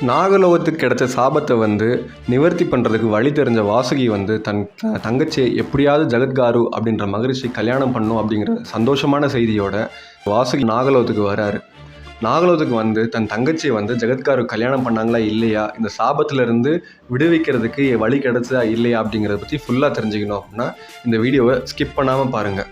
நாகலோகத்துக்கு கிடைச்ச சாபத்தை நிவர்த்தி பண்ணுறதுக்கு வழி தெரிஞ்ச வாசுகி தன் தங்கச்சியை எப்படியாவது ஜகத்காரு அப்படின்ற மகரிஷி கல்யாணம் பண்ணும் அப்படிங்கிற சந்தோஷமான செய்தியோட வாசுகி நாகலோகத்துக்கு வராரு. நாகலோகத்துக்கு தன் தங்கச்சியை ஜகத்காரு கல்யாணம் பண்ணாங்களா இல்லையா, இந்த சாபத்திலிருந்து விடுவிக்கிறதுக்கு வழி கிடைச்சதா இல்லையா அப்படிங்கிறத பற்றி ஃபுல்லாக தெரிஞ்சுக்கணும் அப்படின்னா இந்த வீடியோவை ஸ்கிப் பண்ணாமல் பாருங்கள்.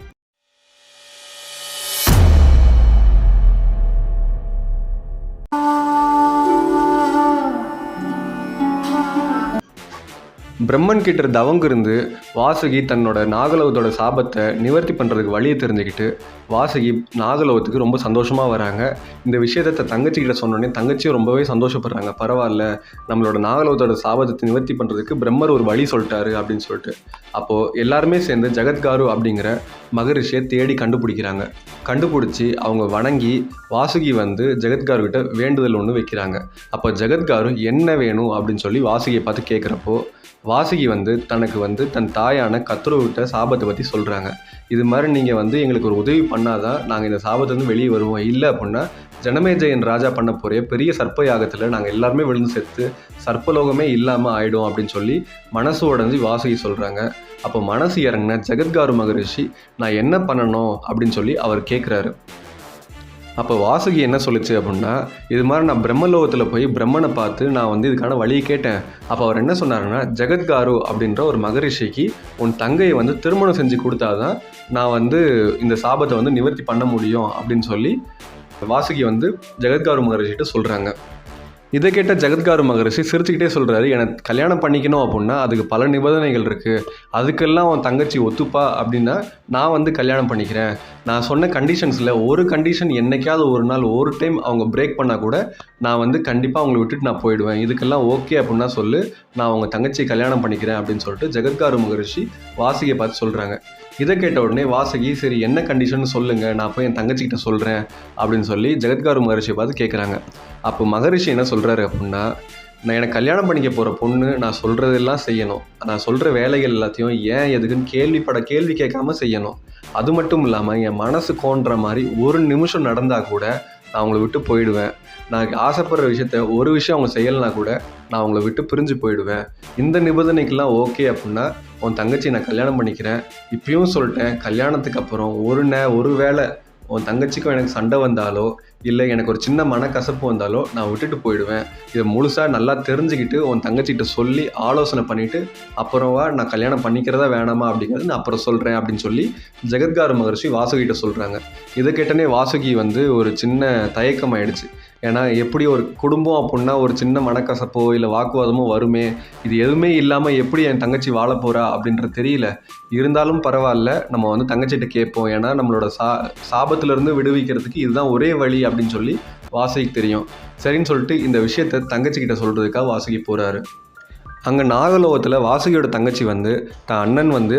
பிரம்மன் கிட்ட தவங்க இருந்து வாசுகி தன்னோட நாகலோகத்தோட சாபத்தை நிவர்த்தி பண்ணுறதுக்கு வழியை தெரிஞ்சுக்கிட்டு வாசுகி நாகலோகத்துக்கு ரொம்ப சந்தோஷமாக வராங்க. இந்த விஷயத்தை தங்கச்சிக்கிட்ட சொன்னோடனே தங்கச்சியும் ரொம்பவே சந்தோஷப்படுறாங்க. பரவாயில்ல, நம்மளோட நாகலோகத்தோட சாபத்தை நிவர்த்தி பண்ணுறதுக்கு பிரம்மர் ஒரு வழி சொல்லிட்டாரு அப்படின்னு சொல்லிட்டு. அப்போது எல்லாருமே சேர்ந்து ஜகத்காரு அப்படிங்கிற மகரிஷியை தேடி கண்டுபிடிக்கிறாங்க. கண்டுபிடிச்சி அவங்க வணங்கி வாசுகி ஜகத்காரு கிட்ட வேண்டுதல் ஒன்று வைக்கிறாங்க. அப்போ ஜகத்காரு என்ன வேணும் அப்படின்னு சொல்லி வாசுகியை பார்த்து கேட்குறப்போ வாசுகி தனக்கு தன் தாயான கத்ருவிட்ட சாபத்தை பற்றி சொல்கிறாங்க. இது மாதிரி நீங்கள் எங்களுக்கு ஒரு உதவி பண்ணாதான் நாங்கள் இந்த சாபத்துலேருந்து வெளியே வருவோம், இல்லை அப்படின்னா ஜனமேஜயன் ராஜா பண்ண போகிற பெரிய சர்ப்ப யாகத்தில் நாங்கள் எல்லாருமே விழுந்து செத்து சர்ப்பலோகமே இல்லாமல் ஆகிடும் அப்படின்னு சொல்லி மனசு உடஞ்சி வாசுகி சொல்கிறாங்க. அப்போ மனசு இறங்கின ஜகத்காரு மகரிஷி நான் என்ன பண்ணணும் அப்படின்னு சொல்லி அவர் கேட்குறாரு. அப்போ வாசுகி என்ன சொல்லிச்சு அப்படின்னா, இது மாதிரி நான் பிரம்மலோகத்தில் போய் பிரம்மனை பார்த்து நான் இதுக்கான வழியை கேட்டேன். அப்போ அவர் என்ன சொன்னாருன்னா, ஜகத்காரு அப்படின்ற ஒரு மகரிஷிக்கு உன் தங்கையை திருமணம் செஞ்சு கொடுத்தாதான் நான் இந்த சாபத்தை நிவர்த்தி பண்ண முடியும் அப்படின்னு சொல்லி வாசுகி ஜகத்காரு மகரிஷிகிட்ட சொல்கிறாங்க. இதை கேட்ட ஜகத்காரு மகரிஷி சிரிச்சுக்கிட்டே சொல்கிறாரு, எனக்கு கல்யாணம் பண்ணிக்கணும் அப்படின்னா அதுக்கு பல நிபந்தனைகள் இருக்குது, அதுக்கெல்லாம் உன் தங்கச்சி ஒத்துப்பா அப்படின்னா நான் கல்யாணம் பண்ணிக்கிறேன். நான் சொன்ன கண்டிஷன்ஸில் ஒரு கண்டிஷன் என்னைக்காவது ஒரு நாள் ஒரு டைம் அவங்க பிரேக் பண்ணால் கூட நான் கண்டிப்பாக அவங்களை விட்டுட்டு நான் போயிடுவேன். இதுக்கெல்லாம் ஓகே அப்படின்னா சொல்லு, நான் அவங்க தங்கச்சியை கல்யாணம் பண்ணிக்கிறேன் அப்படின்னு சொல்லிட்டு ஜகத்காரு மகரிஷி வாசுகியை பார்த்து சொல்கிறாங்க. இதை கேட்ட உடனே வாசுகி சரி என்ன கண்டிஷன் சொல்லுங்கள், நான் போய் என் தங்கச்சிக்கிட்ட சொல்கிறேன் அப்படின்னு சொல்லி ஜகத்காரு மகரிஷியை பார்த்து கேட்குறாங்க. அப்போ மகரிஷி என்ன சொல்கிறாரு அப்படின்னா, நான் எனக்கு கல்யாணம் பண்ணிக்க போகிற பொண்ணு நான் சொல்கிறதெல்லாம் செய்யணும், நான் சொல்கிற வேலைகள் எல்லாத்தையும் ஏன் எதுக்குன்னு கேள்வி கேட்காம செய்யணும். அது மட்டும் இல்லாமல் என் மனசு கோன்ற மாதிரி ஒரு நிமிஷம் நடந்தால் கூட நான் அவங்கள விட்டு போயிடுவேன். நான் ஆசைப்படுற விஷயத்த ஒரு விஷயம் அவங்க செய்யலைனா கூட நான் அவங்கள விட்டு பிரிஞ்சு போயிடுவேன். இந்த நிபந்தனைக்கெல்லாம் ஓகே அப்படின்னா உன் தங்கச்சி நான் கல்யாணம் பண்ணிக்கிறேன். இப்பயும் சொல்லிட்டேன், கல்யாணத்துக்கு அப்புறம் ஒரு வேளை உன் தங்கச்சிக்கும் எனக்கு சண்டை வந்தாலோ இல்லை எனக்கு ஒரு சின்ன மனக்கசப்பு வந்தாலோ நான் விட்டுட்டு போயிடுவேன். இதை முழுசாக நல்லா தெரிஞ்சுக்கிட்டு உன் தங்கச்சிகிட்ட சொல்லி ஆலோசனை பண்ணிவிட்டு அப்புறமா நான் கல்யாணம் பண்ணிக்கிறதா வேணாமா அப்படிங்கிறது நான் அப்புறம் சொல்கிறேன் அப்படின்னு சொல்லி ஜகத்காரு மகரிஷி வாசுகிட்ட சொல்கிறாங்க. இதை கேட்டனே வாசுகி ஒரு சின்ன தயக்கம் ஆயிடுச்சு. ஏன்னா எப்படி ஒரு குடும்பம் அப்படின்னா ஒரு சின்ன மனக்கசப்போ இல்லை வாக்குவாதமோ வருமே, இது எதுவுமே இல்லாமல் எப்படி என் தங்கச்சி வாழ போகிறா அப்படின்றது தெரியல. இருந்தாலும் பரவாயில்ல, நம்ம தங்கச்சிகிட்ட கேட்போம், ஏன்னா நம்மளோட சாபத்திலேருந்து விடுவிக்கிறதுக்கு இதுதான் ஒரே வழி அப்படின்னு சொல்லி வாசுகிக்கு தெரியும். சரின்னு சொல்லிட்டு இந்த விஷயத்த தங்கச்சிக்கிட்ட சொல்கிறதுக்காக வாசுகி போகிறாரு. அங்கே நாகலோகத்தில் வாசுகியோட தங்கச்சி தன் அண்ணன்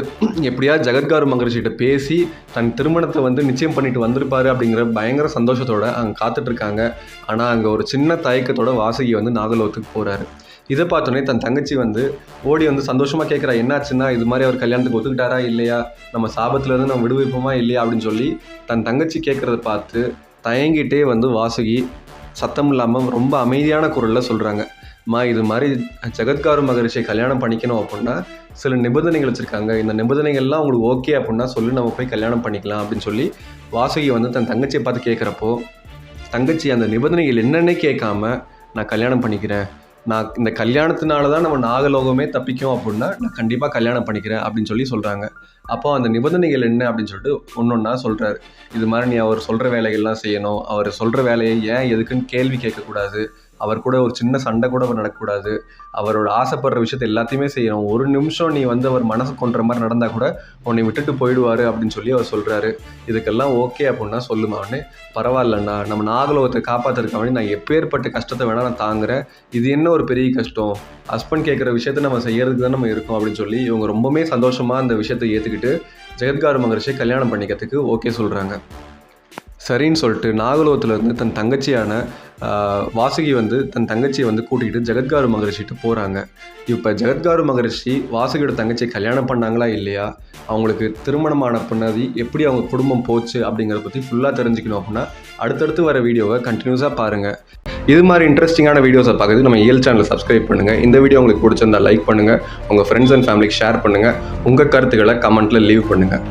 எப்படியாவது ஜகத்காரு மகரிஷிகிட்ட பேசி தன் திருமணத்தை நிச்சயம் பண்ணிட்டு வந்திருப்பாரு அப்படிங்கிற பயங்கர சந்தோஷத்தோடு அங்கே காத்துட்ருக்காங்க. ஆனால் அங்கே ஒரு சின்ன தயக்கத்தோட வாசுகி நாகலோகத்துக்கு போகிறாரு. இதை பார்த்தோன்னே தன் தங்கச்சி ஓடி சந்தோஷமாக கேட்குறா, என்னாச்சுன்னா இது மாதிரி அவர் கல்யாணத்துக்கு ஒத்துக்கிட்டாரா இல்லையா, நம்ம சாபத்துலேருந்து நம்ம விடுவிப்போமா இல்லையா அப்படின்னு சொல்லி தன் தங்கச்சி கேட்குறத பார்த்து தயங்கிட்டே வாசுகி சத்தம் இல்லாமல் ரொம்ப அமைதியான குரலில் சொல்கிறாங்க, இது மாதிரி ஜகத்காரு மகரிஷியை கல்யாணம் பண்ணிக்கணும் அப்படின்னா சில நிபந்தனைகள் வச்சுருக்காங்க, இந்த நிபந்தனைகள்லாம் உங்களுக்கு ஓகே அப்படின்னா சொல்லி நம்ம போய் கல்யாணம் பண்ணிக்கலாம் அப்படின்னு சொல்லி வாசுகி தன் தங்கச்சியை பார்த்து கேட்குறப்போ தங்கச்சி அந்த நிபந்தனைகள் என்னென்னே கேட்காம நான் கல்யாணம் பண்ணிக்கிறேன், நான் இந்த கல்யாணத்தினால தான் நம்ம நாகலோகமே தப்பிக்கும் அப்படின்னா நான் கண்டிப்பாக கல்யாணம் பண்ணிக்கிறேன் அப்படின்னு சொல்லி சொல்கிறாங்க. அப்போ அந்த நிபந்தனைகள் என்ன அப்படின்னு சொல்லிட்டு ஒன்றொன்னா சொல்கிறாரு. இது மாதிரி நீ அவர் சொல்கிற வேலைகள்லாம் செய்யணும், அவர் சொல்கிற வேலையை ஏன் எதுக்குன்னு கேள்வி கேட்கக்கூடாது, அவர் கூட ஒரு சின்ன சண்டை கூட நடக்கக்கூடாது, அவரோட ஆசைப்படுற விஷயத்தை எல்லாத்தையுமே செய்யணும், ஒரு நிமிஷம் நீ அவர் மனசு கொன்ற மாதிரி நடந்தால் கூட உன்னை விட்டுட்டு போயிடுவார் அப்படின்னு சொல்லி அவர் சொல்கிறாரு. இதுக்கெல்லாம் ஓகே அப்படின்னா சொல்லுமான்னு, பரவாயில்லண்ணா, நம்ம நாகலோகத்தை காப்பாற்றுறதுக்கு வேண்டி நான் எப்பேற்பட்ட கஷ்டத்தை வேணால் நான் தாங்குறேன், இது என்ன ஒரு பெரிய கஷ்டம், ஹஸ்பண்ட் கேட்குற விஷயத்த நம்ம செய்யறதுக்கு தான் நம்ம இருக்கோம் அப்படின்னு சொல்லி இவங்க ரொம்பவுமே சந்தோஷமாக அந்த விஷயத்தை ஏற்றுக்கிட்டு ஜகத்காரு மகரிஷியை கல்யாணம் பண்ணிக்கிறதுக்கு ஓகே சொல்கிறாங்க. சரின்னு சொல்லிட்டு நாகலோகத்துலேருந்து தன் தங்கச்சியான வாசுகி தன் தங்கச்சியை கூட்டிகிட்டு ஜகத்காரு மகரிஷிட்டு போகிறாங்க. இப்போ ஜகத்காரு மகரிஷி வாசுகியோட தங்கச்சியை கல்யாணம் பண்ணாங்களா இல்லையா, அவங்களுக்கு திருமணமான பின்னாடி எப்படி அவங்க குடும்பம் போச்சு அப்படிங்கிறத பற்றி ஃபுல்லாக தெரிஞ்சுக்கணும் அப்படின்னா அடுத்தடுத்து வர வீடியோவை கண்டினியூஸாக பாருங்கள். இது மாதிரி இன்ட்ரெஸ்டிங்கான வீடியோஸை பார்க்குறது நம்ம இயல் சேனலை சப்ஸ்கிரைப் பண்ணுங்கள். இந்த வீடியோ உங்களுக்கு பிடிச்சிருந்தா லைக் பண்ணுங்கள், உங்கள் ஃப்ரெண்ட்ஸ் அண்ட் ஃபேமிலிக்கு ஷேர் பண்ணுங்கள், உங்கள் கருத்துக்களை கமெண்ட்டில் லீவ் பண்ணுங்கள்.